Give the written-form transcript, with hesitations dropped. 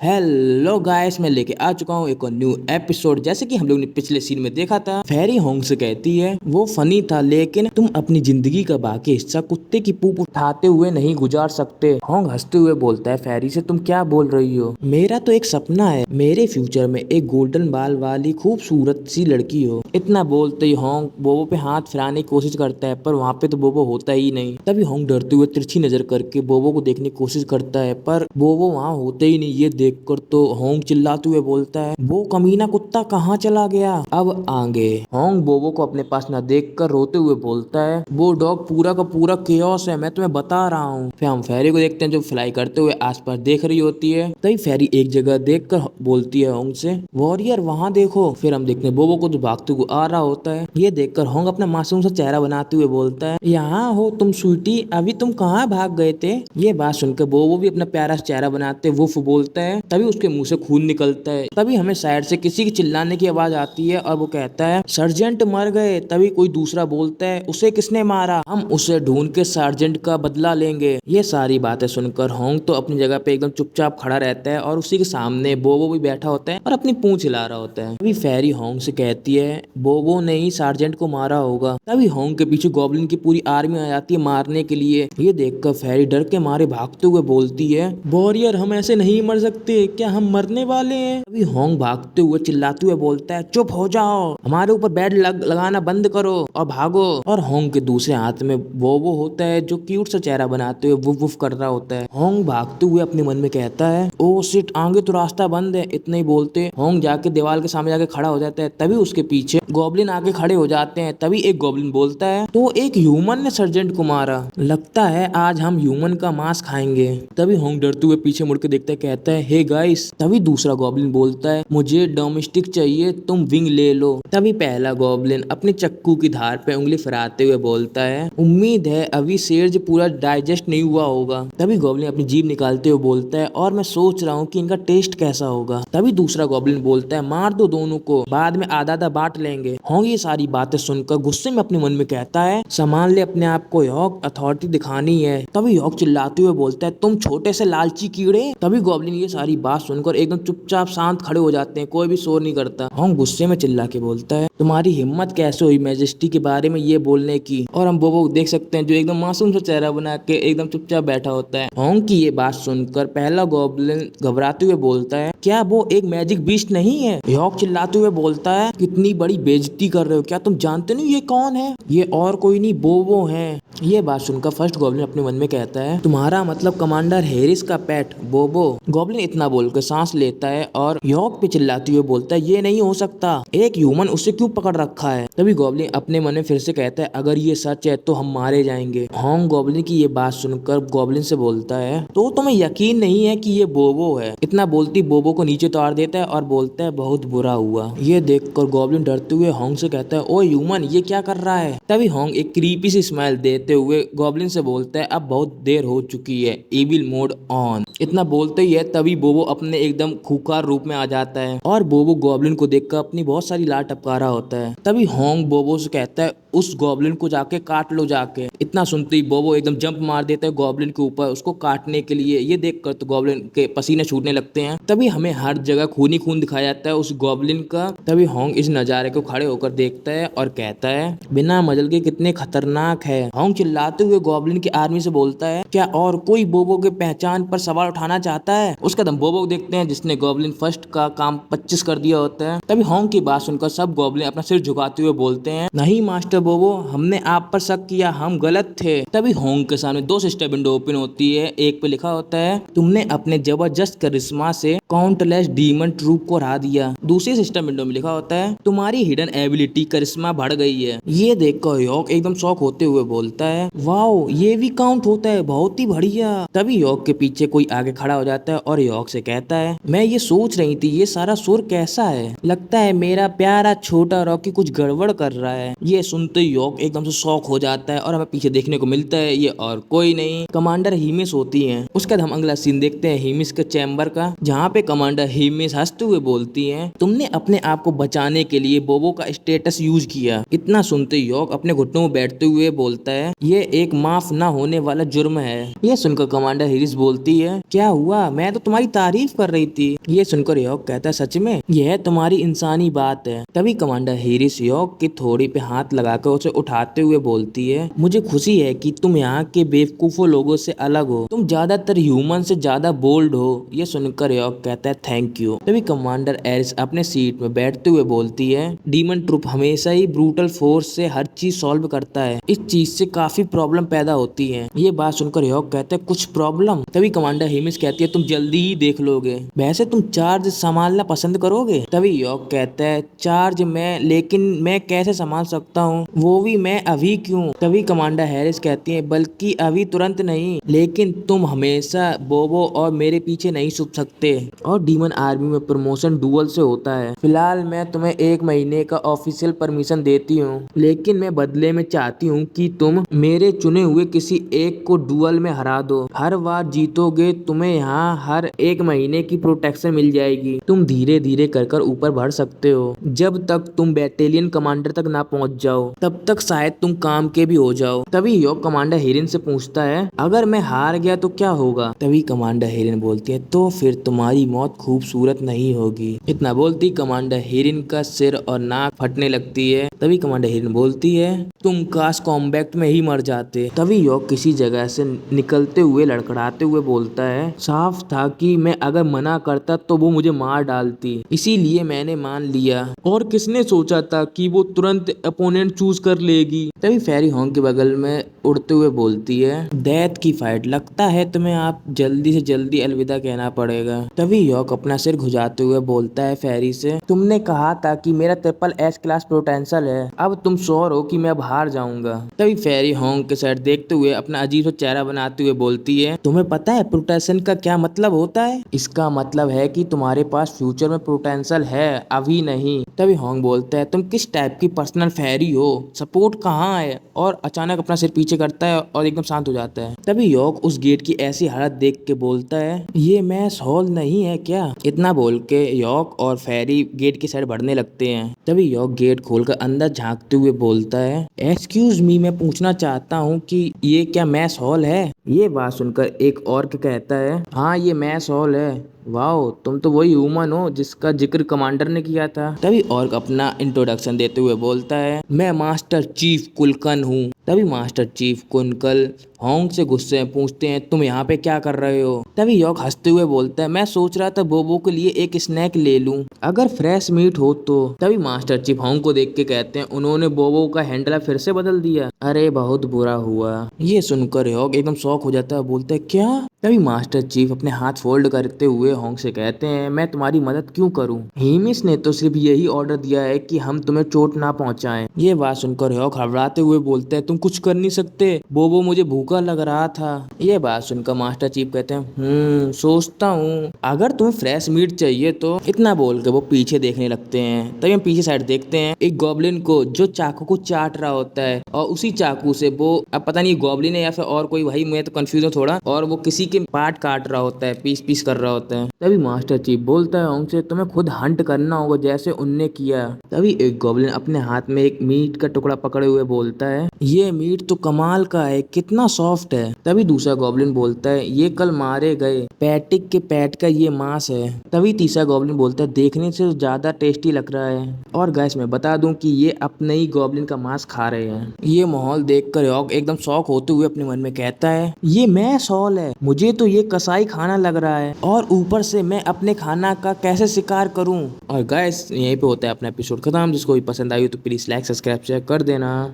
Hello guys, मैं लेके आ चुका हूँ एक और न्यू एपिसोड। जैसे कि हम लोग ने पिछले सीन में देखा था, फेरी होंग से कहती है वो फनी था, लेकिन तुम अपनी जिंदगी का बाकी हिस्सा कुत्ते की पूंछ उठाते हुए नहीं गुजार सकते। होंग हंसते हुए बोलता है फेरी से, तुम क्या बोल रही हो? मेरा तो एक सपना है, मेरे फ्यूचर में एक गोल्डन बाल वाली खूबसूरत सी लड़की हो। इतना बोलते ही होंग बोबो पे हाथ फिराने की कोशिश करता है, पर वहाँ पे तो बोबो होता ही नहीं। तभी होंग डरते हुए तिरछी नजर करके बोबो को देखने की कोशिश करता है, पर बोबो वहाँ होते ही नहीं। ये देखकर तो होंग चिल्लाते हुए बोलता है, वो कमीना कुत्ता कहाँ चला गया? अब आगे होंग बोबो को अपने पास न देखकर रोते हुए बोलता है, वो डॉग पूरा का पूरा केओस है, मैं तुम्हें बता रहा हूँ। फिर हम फेरी को देखते हैं जो फ्लाई करते हुए आसपास देख रही होती है। तभी फेरी एक जगह देखकर बोलती है होंग से, वॉरियर वहाँ देखो। फिर हम देखते हैं बोबो को जो भागते हुए आ रहा होता है। ये देखकर होंग अपना मासूम सा चेहरा बनाते हुए बोलता है, यहाँ हो तुम स्वीटी, अभी तुम कहाँ भाग गए थे? ये बात सुनकर बोबो भी अपना प्यारा सा चेहरा बनाते वुफ बोलता है। तभी उसके मुंह से खून निकलता है। तभी हमें साइड से किसी की चिल्लाने की आवाज आती है और वो कहता है, सर्जेंट मर गए। तभी कोई दूसरा बोलता है, उसे किसने मारा? हम उसे ढूंढ के सार्जेंट का बदला लेंगे। ये सारी बातें सुनकर होंग तो अपनी जगह पे एकदम चुपचाप खड़ा रहता है और उसी के सामने बोबो भी बैठा होता है और अपनी पूंछ हिला रहा होता है। तभी फेरी होंग से कहती है, बोबो ने ही सार्जेंट को मारा होगा। तभी होंग के पीछे गॉब्लिन की पूरी आर्मी आ जाती है मारने के लिए। ये देखकर फेरी डर के मारे भागते हुए बोलती है, वॉरियर हम ऐसे नहीं मर सकते, क्या हम मरने वाले हैं? अभी होंग भागते हुए चिल्लाते हुए बोलता है, चुप हो जाओ, हमारे ऊपर बैड लगाना बंद करो और भागो। और होंग के दूसरे हाथ में बोबो होता है जो क्यूट सा चेहरा बनाते हुए वुफ वुफ कर रहा होता है। होंग भागते हुए अपने मन में कहता है, ओ शिट, आगे तो रास्ता बंद है। इतना ही बोलते होंग जाके दीवार के सामने जाके खड़ा हो जाता है। तभी उसके पीछे गॉब्लिन आके खड़े हो जाते हैं। तभी एक गॉब्लिन बोलता है, तो एक ह्यूमन ने सर्जेंट को मारा, लगता है आज हम ह्यूमन का मांस खाएंगे। तभी होंग डरते हुए पीछे मुड़ के देखता है, कहता है, हे गाइस। तभी दूसरा गॉब्लिन बोलता है, मुझे डोमेस्टिक चाहिए, तुम विंग ले लो। तभी पहला गॉब्लिन अपने चक्कू की धार पे उंगली फराते हुए बोलता है, उम्मीद है अभी शेर पूरा डाइजेस्ट नहीं हुआ होगा। तभी गॉब्लिन अपनी जीभ निकालते हुए बोलता है, और मैं सोच रहा हूँ कि इनका टेस्ट कैसा होगा। तभी दूसरा गॉब्लिन बोलता है, मार दो दोनों को, बाद में आधा आधा बांट लेंगे। होंग ये सारी बातें सुनकर गुस्से में अपने मन में कहता है, संभाल ले अपने आप को यॉक, अथॉरिटी दिखानी है। तभी यॉक चिल्लाते हुए बोलता है, तुम छोटे से लालची कीड़े। तभी गॉब्लिन ये सारी बात सुनकर एकदम चुपचाप शांत खड़े हो जाते हैं, कोई भी शोर नहीं करता। होंग गुस्से में चिल्ला के बोलता है, तुम्हारी हिम्मत कैसे हुई मैजेस्टी के बारे में ये बोलने की? और हम बोबो देख सकते हैं जो एकदम मासूम सा चेहरा बना के एकदम चुपचाप बैठा होता है। होंग की ये बात सुनकर पहला गॉब्लिन घबराते हुए बोलता है, क्या वो एक मैजिक बीस्ट नहीं है? यॉक चिल्लाते हुए बोलता है, कितनी बड़ी बेइज्जती कर रहे हो, क्या तुम जानते नहीं ये कौन है? ये और कोई नहीं, बोबो है। ये बात सुनकर फर्स्ट गॉब्लिन अपने मन में कहता है, तुम्हारा मतलब कमांडर हैरिस का पेट बोबो? गॉब्लिन इतना बोलकर सांस लेता है और यॉक पे चिल्लाते हुए बोलता है, ये नहीं हो सकता, एक ह्यूमन उसे क्यों पकड़ रखा है? तभी गॉब्लिन अपने मन में फिर से कहता है, अगर ये सच है तो हम मारे जाएंगे। होंग गॉब्लिन की ये बात सुनकर गॉब्लिन से बोलता है, तो तुम्हें यकीन नहीं है कि ये बोबो है? इतना बोलती बोबो को नीचे उतार देता है और बोलता है, बहुत बुरा हुआ। ये देखकर गॉब्लिन डरते हुए होंग से कहता है, ओ ह्यूमन, ये क्या कर रहा है? तभी होंग एक क्रीपी सी स्माइल देते हुए गॉब्लिन से बोलता है, अब बहुत देर हो चुकी है, इविल मोड ऑन। इतना बोलते ही है तभी बोबो अपने एकदम खूंखार रूप में आ जाता है और बोबो गॉब्लिन को देखकर अपनी बहुत सारी लार टपका रहा होता है। तभी होंग बोबो से कहता है, उस गॉब्लिन को जाके काट लो जाके। इतना सुनते ही बोबो एकदम जंप मार देता है गॉब्लिन के ऊपर उसको काटने के लिए। ये देखकर तो गॉब्लिन के पसीने छूटने लगते हैं। तभी हमें हर जगह खून ही खून दिखाया जाता है उस गॉब्लिन का। तभी होंग इस नजारे को खड़े होकर देखता है और कहता है, बिना मजल के कितने खतरनाक है। होंग चिल्लाते हुए गॉब्लिन की आर्मी से बोलता है, क्या और कोई बोबो के पहचान पर सवाल उठाना चाहता है? उसका दम बोबो देखते हैं जिसने गॉब्लिन फर्स्ट का काम 25 कर दिया होता है। तभी होंग की बात सुनकर सब गॉब्लिन अपना सिर झुकाते हुए बोलते हैं, नहीं मास्टर बोबो, हमने आप पर शक किया, हम गलत थे। तभी होंग के सामने दो सिस्टर विंडो ओपन होती है। एक पे लिखा होता है, तुमने अपने जबरदस्त करिश्मा से काउंटलेस डीमन ट्रूप को हरा दिया। दूसरी सिस्टर विंडो में लिखा होता है, तुम्हारी हिडन एबिलिटी करिश्मा बढ़ गई है। ये देखकर यॉक एकदम शॉक होते हुए बोलता है, वाओ, ये भी काउंट होता है, बहुत ही बढ़िया। तभी यॉक के पीछे कोई आगे खड़ा हो जाता है और यॉक से कहता है, मैं ये सोच रही थी ये सारा शोर कैसा है, लगता है मेरा प्यारा छोटा रॉकी कुछ गड़बड़ कर रहा है। ये सुनते ही यॉक एकदम से शॉक हो जाता है और हमें पीछे देखने को मिलता है ये और कोई नहीं, कमांडर हीमिस होती है। उसके बाद हम अगला सीन देखते हैं हीमिस के चैम्बर का, जहाँ पे कमांडर हीमिस हंसते हुए बोलती है, तुमने अपने आप को बचाने के लिए बोबो का स्टेटस यूज किया। इतना सुनते यॉक अपने घुटनों में बैठते हुए बोलता है, ये एक माफ न होने वाला जुर्म है। ये सुनकर कमांडर हिरिस बोलती है, क्या हुआ, मैं तो तुम्हारी तारीफ कर रही थी। ये सुनकर यॉर्क कहता है, सच में यह तुम्हारी इंसानी बात है। तभी कमांडर हिरिस यॉर्क की थोड़ी पे हाथ लगाकर उसे उठाते हुए बोलती है, मुझे खुशी है कि तुम यहाँ के बेवकूफों लोगों से अलग हो, तुम ज्यादातर ह्यूमन से ज्यादा बोल्ड हो। ये सुनकर यॉर्क कहता है, थैंक यू। तभी कमांडर एरिस अपने सीट में बैठते हुए बोलती है, डीमन ट्रूप हमेशा ही ब्रूटल फोर्स से हर चीज सॉल्व करता है, इस चीज से काफी प्रॉब्लम पैदा होती है। ये बात सुनकर यॉर्क कहते हैं, कुछ प्रॉब्लम? तभी कमांडर हिमिस कहती है, तुम जल्दी ही देख लोगे, वैसे तुम चार्ज संभालना पसंद करोगे? तभी यॉर्क कहता है, चार्ज मैं, लेकिन मैं कैसे संभाल सकता हूँ, वो भी मैं अभी क्यों? तभी कमांडर हैरिस कहती है, बल्कि अभी तुरंत नहीं, लेकिन तुम हमेशा बोबो और मेरे पीछे नहीं छुप सकते, और डीमन आर्मी में प्रमोशन डुअल से होता है। फिलहाल मैं तुम्हें 1 महीने का ऑफिशियल परमिशन देती हूँ, लेकिन मैं बदले में चाहती हूँ कि तुम मेरे चुने हुए किसी एक को डुअल में हरा दो। हर बार जीतोगे तुम्हें यहाँ हर 1 महीने की प्रोटेक्शन मिल जाएगी। तुम धीरे धीरे कर ऊपर बढ़ सकते हो, जब तक तुम बैटेलियन कमांडर तक ना पहुँच जाओ, तब तक शायद तुम काम के भी हो जाओ। तभी यॉर्क कमांडर हिरिन से पूछता है, अगर मैं हार गया तो क्या होगा? तभी कमांडर हिरिन बोलती है, तो फिर तुम्हारी मौत खूबसूरत नहीं होगी। इतना बोलती कमांडर हिरिन का सिर और नाक फटने लगती है। तभी कमांडर हिरिन बोलती है, तुम काश कॉम्बैक्ट में ही मर जाते। तभी यॉर्क किसी जगह से निकलते हुए लड़खड़ाते हुए बोलता है, साफ था कि मैं अगर मना करता तो वो मुझे मार डालती, इसीलिए मैंने मान लिया। और किसने सोचा था कि वो तुरंत अपोनेंट चूज कर लेगी। तभी फेरी हॉन्ग के बगल में उड़ते हुए बोलती है, डेथ की फाइट, लगता है तुम्हें आप जल्दी से जल्दी अलविदा कहना पड़ेगा। तभी यॉर्क अपना सिर घुमाते हुए बोलता है फेरी से, तुमने कहा था कि मेरा ट्रिपल एच क्लास पोटेंशियल है, अब तुम श्योर हो कि मैं अब हार जाऊंगा? तभी फेरी हॉन्ग के साइड देखते हुए अपना अजीब सा चेहरा बनाते हुए बोलती है, तुम्हें पता है पोटेंशियल का क्या मतलब होता है? इसका मतलब है कि तुम्हारे पास फ्यूचर में पोटेंशियल है, अभी नहीं। तभी हॉन्ग बोलता है, तुम किस टाइप की पर्सनल फेरी हो, सपोर्ट कहाँ है? और अचानक अपना सिर पीछे करता है और एकदम शांत हो जाता है। तभी यॉर्क उस गेट की ऐसी हालत देख के बोलता है, ये मैस हॉल नहीं है क्या? इतना बोल के यॉर्क और फेरी गेट की साइड बढ़ने लगते हैं। तभी यॉर्क गेट खोलकर अंदर झांकते हुए बोलता है, एक्सक्यूज मी, मैं पूछना चाहता हूँ कि ये क्या मैस हॉल है? ये बात सुनकर एक ऑर्क कहता है, हाँ ये मैस हॉल है। वाओ, तुम तो वही ह्यूमन हो जिसका जिक्र कमांडर ने किया था। तभी ऑर्क अपना इंट्रोडक्शन देते हुए बोलता है, मैं मास्टर चीफ कुलकन हूँ। तभी मास्टर चीफ कुनकल हॉन्ग से गुस्से में पूछते हैं, तुम यहाँ पे क्या कर रहे हो? तभी यॉर्क हंसते हुए बोलता है, मैं सोच रहा था बोबो के लिए एक स्नैक ले लूं, अगर फ्रेश मीट हो तो। तभी मास्टर चीफ हॉन्ग को देख के कहते हैं, उन्होंने बोबो का हैंडल फिर से बदल दिया, अरे बहुत बुरा हुआ। ये सुनकर यॉर्क एकदम शॉक हो जाता है, बोलता है, क्या? तभी मास्टर चीफ अपने हाथ फोल्ड करते हुए हॉन्ग से कहते हैं, मैं तुम्हारी मदद क्यों करूं? हेमिस ने तो सिर्फ यही ऑर्डर दिया है कि हम तुम्हें चोट ना पहुंचाएं। ये बात सुनकर हॉन्ग घबराते हुए बोलते हैं, तुम कुछ कर नहीं सकते, बोबो मुझे भूखा लग रहा था। ये बात सुनकर मास्टर चीफ कहते हैं, सोचता हूँ अगर तुम्हें फ्रेश मीट चाहिए तो। इतना बोल के वो पीछे देखने लगते हैं। तभी हम पीछे साइड देखते हैं एक गॉब्लिन को जो चाकू को चाट रहा होता है, और उसी चाकू से वो, अब पता नहीं गॉब्लिन है या फिर और कोई, भाई मैं तो कंफ्यूज हूँ थोड़ा, और वो किसी के पार्ट काट रहा होता है, पीस पीस कर रहा होता है। तभी मास्टर चीफ बोलता है उनसे, तुम्हें खुद हंट करना होगा जैसे उनने किया। तभी एक गॉब्लिन अपने हाथ में एक मीट का टुकड़ा पकड़े हुए बोलता है, ये मीट तो कमाल का है, कितना सॉफ्ट है। तभी दूसरा गॉब्लिन बोलता है, ये कल मारे गए पैटिक के पैट का ये मांस है। तभी तीसरा गॉब्लिन बोलता है, देखने से ज्यादा टेस्टी लग रहा है, और गैस मैं बता दूं कि ये अपने ही गॉब्लिन का मांस खा रहे हैं। ये माहौल देखकर यॉर्क एकदम शॉक होते हुए अपने मन में कहता है, ये मैस हॉल है, मुझे तो ये कसाई खाना लग रहा है, और ऊपर से मैं अपने खाना का कैसे शिकार करूं। और गैस यहीं पे होता है अपना एपिसोड खत्म। जिसको भी पसंद आई हो तो प्लीज लाइक सब्सक्राइब शेयर कर देना।